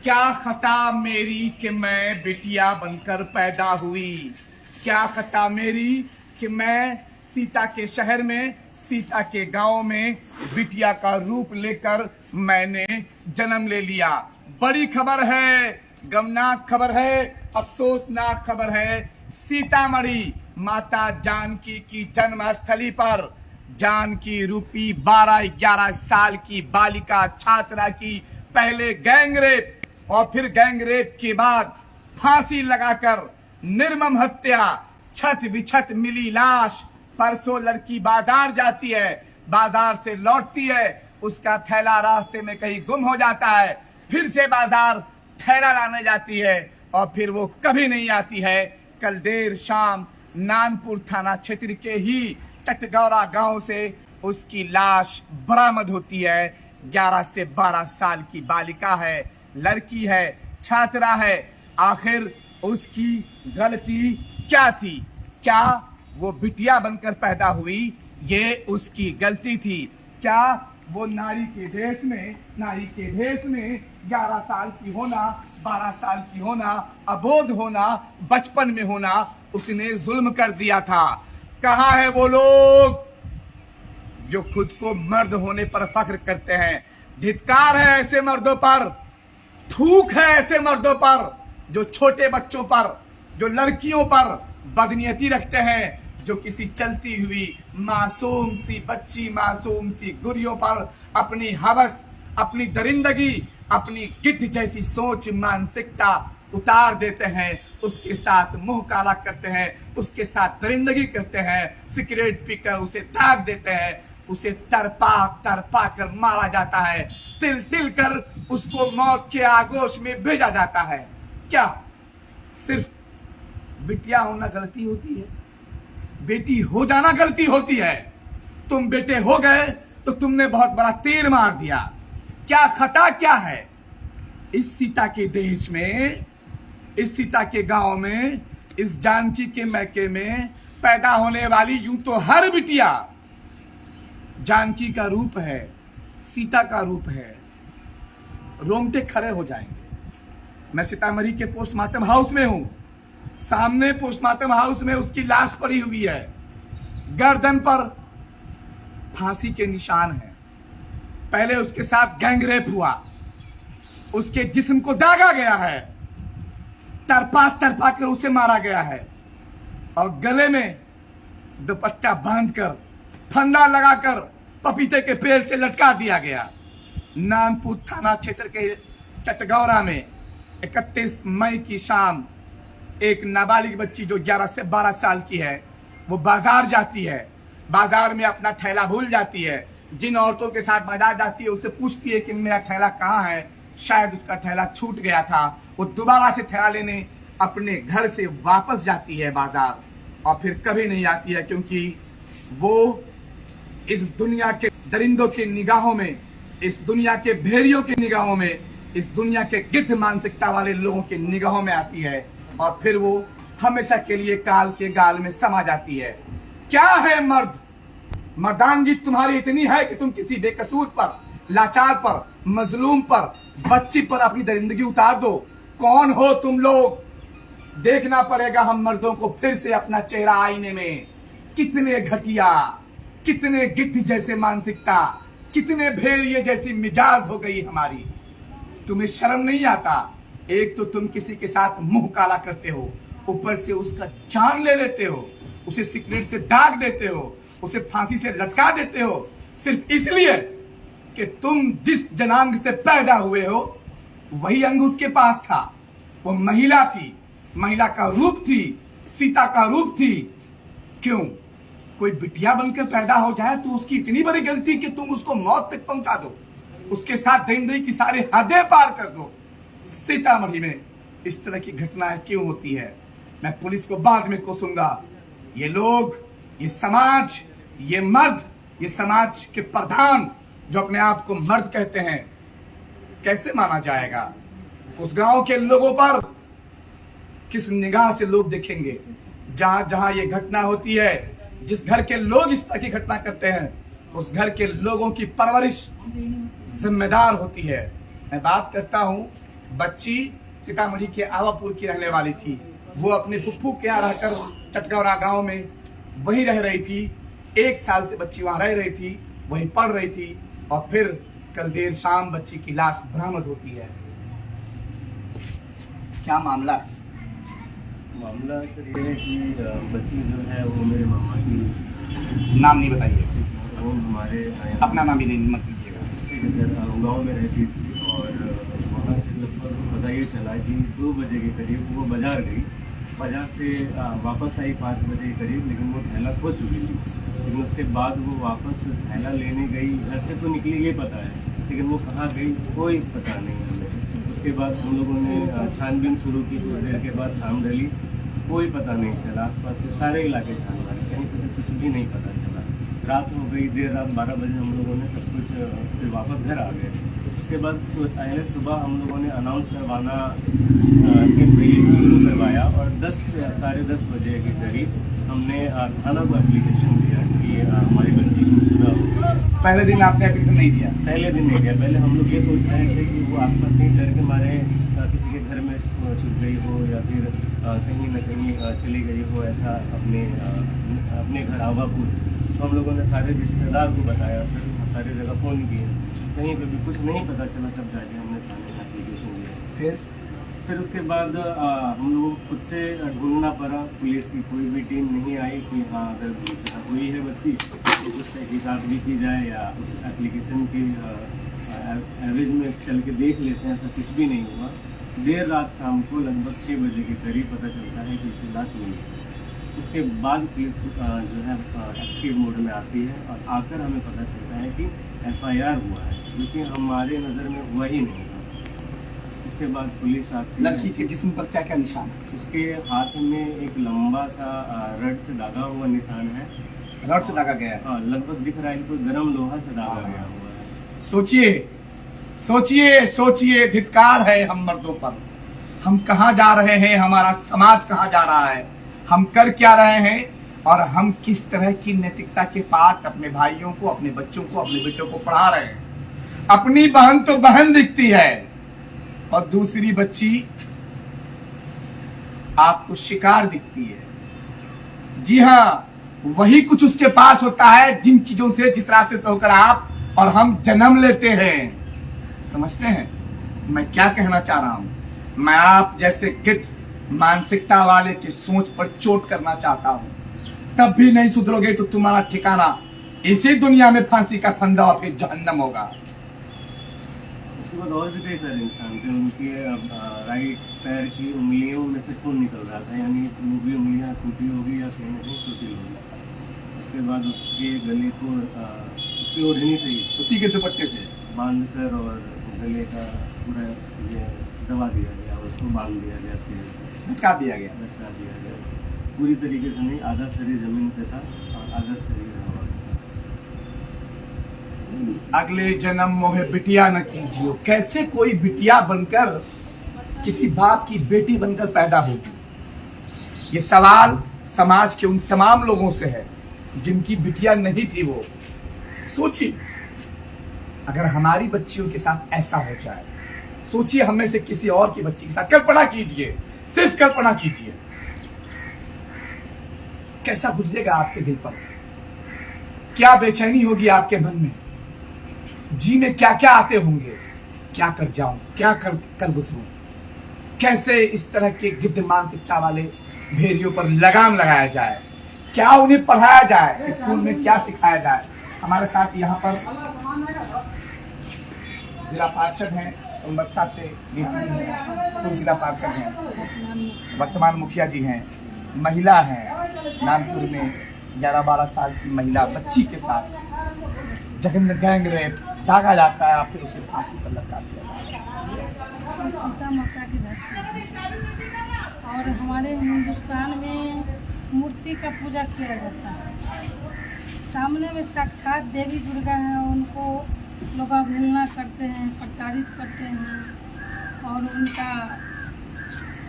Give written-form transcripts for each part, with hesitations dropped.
क्या खता मेरी कि मैं बिटिया बनकर पैदा हुई। क्या खता मेरी कि मैं सीता के शहर में, सीता के गांव में बिटिया का रूप लेकर मैंने जन्म ले लिया। बड़ी खबर है, गमनाक खबर है, अफसोसनाक खबर है। सीतामढ़ी माता जानकी की जन्मस्थली पर जानकी रूपी 12-11 साल की बालिका छात्रा की पहले गैंगरेप और फिर गैंगरेप के बाद फांसी लगाकर निर्मम हत्या, छत बिछत मिली लाश। परसों लड़की बाजार जाती है, बाजार से लौटती है, उसका थैला रास्ते में कहीं गुम हो जाता है, फिर से बाजार थैला लाने जाती है और फिर वो कभी नहीं आती है। कल देर शाम नानपुर थाना क्षेत्र के ही चटगौरा गांव से उसकी लाश बरामद होती है। 11 से 12 साल की बालिका है, लड़की है, छात्रा है। आखिर उसकी गलती क्या थी? क्या वो बिटिया बनकर पैदा हुई? ये उसकी गलती थी। क्या वो नारी के भेष में 11 साल की होना, 12 साल की होना, अबोध होना, बचपन में होना उसने जुल्म कर दिया था? कहाँ है वो लोग जो खुद को मर्द होने पर फख्र करते हैं? धिक्कार है ऐसे मर्दों पर, थूक है ऐसे मर्दों पर जो छोटे बच्चों पर, जो लड़कियों पर बदनीयती रखते हैं, जो किसी चलती हुई मासूम सी बच्ची, मासूम सी गुड़ियों पर अपनी हवस, अपनी दरिंदगी, अपनी गिद्ध जैसी सोच, मानसिकता उतार देते हैं, उसके साथ मुंह काला करते हैं, उसके साथ दरिंदगी करते हैं, सिगरेट पीकर उसे दाग देते हैं, उसे तरपा कर मारा जाता है, तिल तिल कर उसको मौत के आगोश में भेजा जाता है। क्या सिर्फ बिटिया होना गलती होती है? बेटी हो जाना गलती होती है। तुम बेटे हो गए तो तुमने बहुत बड़ा तीर मार दिया। क्या खता क्या है इस सीता के देश में, इस सीता के गांव में, इस जानकी के मैके में पैदा होने वाली? यूं तो हर बिटिया जानकी का रूप है, सीता का रूप है। रोंगटे खड़े हो जाएंगे। मैं सीतामढ़ी के पोस्टमार्टम हाउस में हूं। सामने पोस्टमार्टम हाउस में उसकी लाश पड़ी हुई है, गर्दन पर फांसी के निशान हैं। पहले उसके साथ गैंगरेप हुआ, उसके जिस्म को दागा गया है, तरपा कर उसे मारा गया है और गले में दुपट्टा बांधकर, फंदा लगाकर पपीते के पेड़ से लटका दिया गया। नानपुर थाना क्षेत्र के चटगौरा में 31 मई की शाम एक नाबालिग बच्ची जो 11 से 12 साल की है, वो बाजार जाती है। बाजार में अपना थैला भूल जाती है। जिन औरतों के साथ बाजार जाती है उससे पूछती है कि मेरा थैला कहाँ है। शायद उसका थैला छूट गया था। वो दोबारा से थैला लेने अपने घर से वापस जाती है बाजार और फिर कभी नहीं आती है, क्योंकि वो इस दुनिया के दरिंदों की निगाहों में, इस दुनिया के भेड़ियों की निगाहों में, इस दुनिया के गिद्ध मानसिकता वाले लोगों की निगाहों में आती है और फिर वो हमेशा के लिए काल के गाल में समा जाती है। क्या है मर्द? मर्दानगी तुम्हारी इतनी है कि तुम किसी बेकसूर पर, लाचार पर, मजलूम पर, बच्ची पर अपनी दरिंदगी उतार दो। कौन हो तुम लोग? देखना पड़ेगा हम मर्दों को फिर से अपना चेहरा आईने में। कितने घटिया, कितने गिद्ध जैसे मानसिकता, कितने भेड़िए जैसी मिजाज हो गई हमारी। तुम्हें शर्म नहीं आता? एक तो तुम किसी के साथ मुंह काला करते हो, ऊपर से उसका जान ले लेते हो, उसे सिगरेट से दाग देते हो, उसे फांसी से लटका देते हो, सिर्फ इसलिए कि तुम जिस जनांग से पैदा हुए हो वही अंग उसके पास था। वो महिला थी, महिला का रूप थी, सीता का रूप थी। क्यों? कोई बिटिया बनकर पैदा हो जाए तो उसकी इतनी बड़ी गलती कि तुम उसको मौत तक पहुंचा दो, उसके साथ दरिंदगी की सारी हदें पार कर दो। सीतामढ़ी में इस तरह की घटनाएं क्यों होती है? मैं पुलिस को बाद में कोसूंगा। ये लोग, ये समाज, ये मर्द, ये समाज के प्रधान जो अपने आप को मर्द कहते हैं, कैसे माना जाएगा? उस गांव के लोगों पर किस निगाह से लोग देखेंगे? जहां जहां ये घटना होती है, जिस घर के लोग इस तरह की घटना करते हैं, उस घर के लोगों की परवरिश जिम्मेदार होती है। मैं बात करता हूं बच्ची सीतामढ़ी के आवापुर की रहने वाली थी। वो अपने फुफ्फू के यहाँ रहकर चटगौरा गांव में वहीं रह रही थी। 1 साल से बच्ची वहां रह रही थी, वहीं पढ़ रही थी, और फिर कल देर शाम बच्ची की लाश बरामद होती है। क्या मामला? मामला सर ये है कि बच्ची जो है वो मेरे मामा की। नाम नहीं बताइए। वो हमारे अपना नाम भी नहीं मत कीजिएगा। ठीक है सर, गाँव में रहती थी और वहाँ से लगभग पता ये चला कि 2 बजे के करीब वो बाज़ार गई। बाज़ार से वापस आई 5 बजे के करीब, लेकिन वो थैला खो चुकी थी। लेकिन उसके बाद वो वापस थैला लेने गई। घर से तो निकली ये पता है, लेकिन वो कहाँ गई कोई पता नहीं हमें। उसके बाद हम लोगों ने छानबीन शुरू की। कुछ देर के बाद शाम ढली, कोई पता नहीं चला। आसपास के सारे इलाके छान मारे, कहीं पर कुछ भी नहीं पता चला। रात हो गई, देर रात 12 बजे हम लोगों ने सब कुछ फिर वापस घर आ गए। उसके बाद पहले सुबह हम लोगों ने अनाउंस करवाना के पहले शुरू करवाया, और 10 साढ़े 10 बजे के करीब हमने थाना को एप्लीकेशन दिया कि हमारी बच्ची गुमशुदा हो गई। पहले दिन आपने एप्लीकेशन नहीं दिया? पहले दिन नहीं दिया। पहले हम लोग ये सोच रहे थे कि वो आसपास कहीं डर के मारे किसी के घर में छुप गई हो, या फिर कहीं न कहीं चली गई हो, ऐसा अपने घर आवापुर। तो हम लोगों ने सारे रिश्तेदार को बताया, सारी जगह फ़ोन किए, कहीं पे भी कुछ नहीं पता चला। तब जाके हमने थाने में एप्लीकेशन दिया। फिर उसके बाद हम लोगों को खुद से ढूंढना पड़ा। पुलिस की कोई भी टीम नहीं आई कि हाँ अगर गुमशुदा हुई है बच्ची तो उस तहकीकात भी की जाए, या उस एप्लीकेशन की एवरेज में चल के देख लेते हैं। ऐसा कुछ भी नहीं हुआ। देर रात शाम को लगभग 6 बजे के करीब पता चलता है कि उसकी लाश मिली है। उसके बाद पुलिस जो है एक्टिव मोड में आती है, और आकर हमें पता चलता है कि FIR हुआ है, जो कि हमारे नज़र में हुआ ही नहीं था। उसके बाद पुलिस आती है। लड़की के जिस्म पर क्या क्या निशान है? उसके हाथ में एक लंबा सा रड से दागा हुआ निशान है। रड से दागा गया है? हाँ, लगभग दिख रहा है कोई गर्म लोहा से दागा गया हुआ है। सोचिए सोचिए सोचिए, धिक्कार है हम मर्दों पर। हम कहाँ जा रहे हैं? हमारा समाज कहाँ जा रहा है? हम कर क्या रहे हैं? और हम किस तरह की नैतिकता के पाठ अपने भाइयों को, अपने बच्चों को, अपने बेटों को पढ़ा रहे हैं? अपनी बहन तो बहन दिखती है, और दूसरी बच्ची आपको शिकार दिखती है। जी हाँ, वही कुछ उसके पास होता है जिन चीजों से, जिस रास्ते से होकर आप और हम जन्म लेते हैं। समझते हैं मैं क्या कहना चाह रहा हूं? मैं आप जैसे गिद्ध मानसिकता वाले की सोच पर चोट करना चाहता हूं। तब भी नहीं सुधरोगे तो तुम्हारा ठिकाना इसी दुनिया में फांसी का फंदा और फिर जहन्नम होगा। उसके बाद और भी कई सारे इंसान थे, उनके राइट पैर की उंगलियों में से खून निकल रहा था, यानी वो भी उंगलियां टूटी होगी या कहीं ना कहीं चोटी होगी। उसके बाद उसके गले को उसकी ओढ़नी से ही, उसी के दुपट्टे से बांध कर और गले का पूरा ये दबा दिया गया, उसको बांध दिया गया, लटका दिया गया। लटका दिया गया। पूरी तरीके से नहीं, आधा शरीर जमीन पे था और आधा शरीर हवा पे था। अगले जन्म मोहे बिटिया न कीजिए। कैसे कोई बिटिया बनकर किसी बाप की बेटी बनकर पैदा होगी? ये सवाल समाज के उन तमाम लोगों से है जिनकी बिटिया नहीं थी। वो सोचिए, अगर हमारी बच्चियों के साथ ऐसा हो जाए, सोचिए हमें से किसी और की बच्ची के साथ। कल्पना कीजिए, सिर्फ कल्पना कीजिए, कैसा गुजरेगा आपके दिल पर? क्या बेचैनी होगी आपके मन में? जी में क्या क्या आते होंगे? क्या कर जाऊं, क्या कर गुजरूं? कैसे इस तरह के गिद्ध मानसिकता वाले भेड़ियों पर लगाम लगाया जाए? क्या उन्हें पढ़ाया जाए? स्कूल में क्या सिखाया जाए? हमारे साथ यहाँ पर जिला पार्षद हैं, बक्सा से पूर्व जिला पार्षद हैं, वर्तमान मुखिया जी हैं, महिला हैं, नागपुर में 11-12 साल की महिला बच्ची के साथ जघन्य गैंग रेप दागा जाता है, फिर उसे फांसी पर लटका दिया जाता है। सीता माता की धरती और हमारे हिंदुस्तान में मूर्ति का पूजा किया जाता है। सामने में साक्षात देवी दुर्गा है, उनको लोग अवहेलना करते हैं, प्रताड़ित करते हैं, और उनका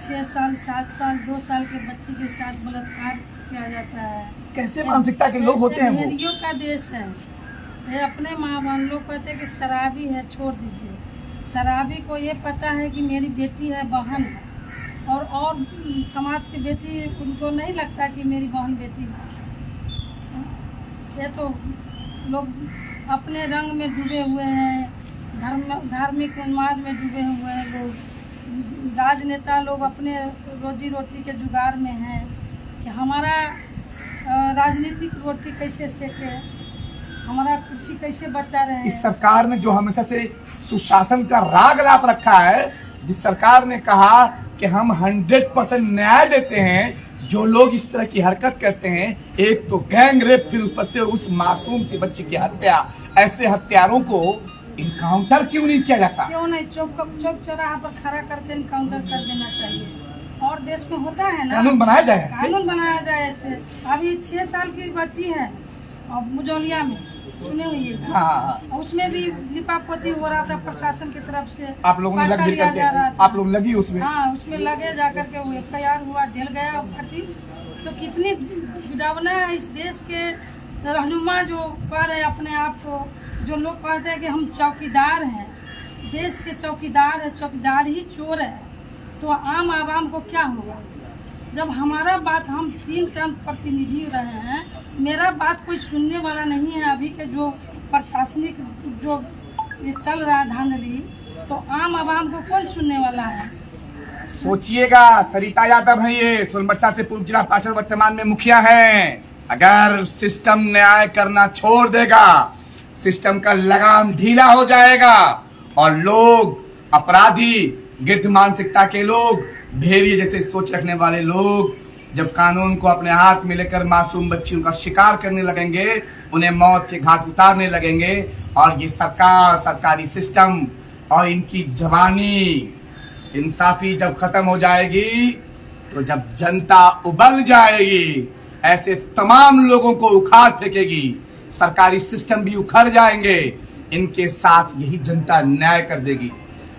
6 साल 7 साल 2 साल के बच्ची के साथ बलात्कार किया जाता है। कैसे मानसिकता के लोग होते हैं वो? भेड़ियों का देश है ये। अपने माँ बाप लोग कहते हैं कि शराबी है, छोड़ दीजिए। शराबी को ये पता है कि मेरी बेटी है, बहन है, और समाज की बेटी उनको नहीं लगता कि मेरी बहन बेटी है। ये तो लोग अपने रंग में डूबे हुए हैं, धार्मिक उन्माद में डूबे हुए हैं लोग। राजनेता लोग अपने रोजी रोटी के जुगाड़ में हैं कि हमारा राजनीतिक रोटी कैसे सेके, हमारा कुर्सी कैसे बचा रहे। इस सरकार ने जो हमेशा से सुशासन का राग लाप रखा है, जिस सरकार ने कहा कि हम 100% न्याय देते हैं, जो लोग इस तरह की हरकत करते हैं, एक तो गैंग रेप, फिर ऊपर से उस मासूम सी बच्ची की हत्या, ऐसे हत्यारों को इनकाउंटर क्यों नहीं किया जाता? क्यों नहीं चौक चौराहा पर खड़ा करके इनकाउंटर कर देना चाहिए। और देश में होता है ना, कानून बनाया जाए, कानून बनाया जाए ऐसे। अभी 6 साल की बच्ची है और मुजौलिया में सुने हुई है। हाँ, उसमें भी लिपापोती हो रहा था प्रशासन की तरफ से। आप लोगों ने लग पैसा लिया जा रहा था। आप लोग लगी उसमें? हाँ, उसमें लगे जाकर के वो FIR हुआ, जेल गया फटी। तो कितनी विडम्बना है इस देश के रहनुमा जो कह रहे अपने आप को, जो लोग कहते हैं कि हम चौकीदार हैं, देश के चौकीदार है, चौकीदार ही चोर है। तो आम आवाम को क्या होगा जब हमारा बात, हम 3 टर्म प्रतिनिधि रहे हैं, मेरा बात कोई सुनने वाला नहीं है। अभी के जो प्रशासनिक जो ये चल रहा है धांधली, तो आम आवाम को कौन सुनने वाला है? सोचिएगा, सरिता यादव है ये, सोनबरसा से पूर्व जिला पार्षद, वर्तमान में मुखिया हैं। अगर सिस्टम न्याय करना छोड़ देगा, सिस्टम का लगाम ढीला हो जाएगा और लोग, अपराधी, गिद्ध मानसिकता के लोग, भेड़िए जैसे सोच रखने वाले लोग जब कानून को अपने हाथ में लेकर मासूम बच्चियों का शिकार करने लगेंगे, उन्हें मौत के घाट उतारने लगेंगे, और ये सरकार, सरकारी सिस्टम और इनकी जवानी, इंसाफी जब खत्म हो जाएगी, तो जब जनता उबल जाएगी, ऐसे तमाम लोगों को उखाड़ फेंकेगी, सरकारी सिस्टम भी उखड़ जाएंगे, इनके साथ यही जनता न्याय कर देगी।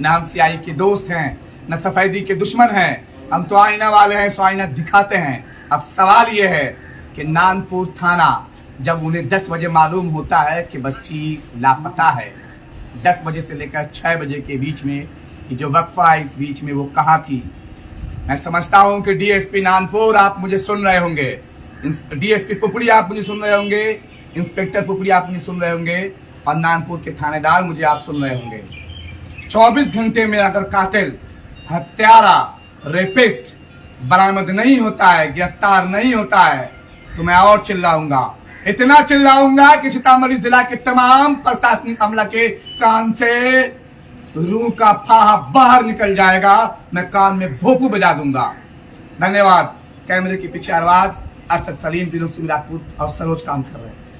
न हम सियाही के दोस्त हैं, न सफेदी के दुश्मन हैं, हम तो आईना वाले हैं, सो आईना दिखाते हैं। अब सवाल यह है कि नानपुर थाना, जब उन्हें 10 बजे मालूम होता है कि बच्ची लापता है, 10 बजे से लेकर 6 बजे के बीच में कि जो वक्फा है, इस बीच में वो कहाँ थी? मैं समझता हूं कि DSP नानपुर आप मुझे सुन रहे होंगे, DSP पुपड़ी आप मुझे सुन रहे होंगे, इंस्पेक्टर पुपड़ी आप मुझे सुन रहे होंगे, और नानपुर के थानेदार मुझे आप सुन रहे होंगे। 24 घंटे में अगर कातिल, हत्यारा, रेपिस्ट बरामद नहीं होता है, गिरफ्तार नहीं होता है, तो मैं और चिल्लाऊंगा, इतना चिल्लाऊंगा कि सीतामढ़ी जिला के तमाम प्रशासनिक अमला के कान से रूह का फाहा बाहर निकल जाएगा, मैं कान में भोंपू बजा दूंगा। धन्यवाद। कैमरे के पीछे आवाज अरशद सलीम, विनोद सिंह राजपूत और सरोज काम कर रहे हैं।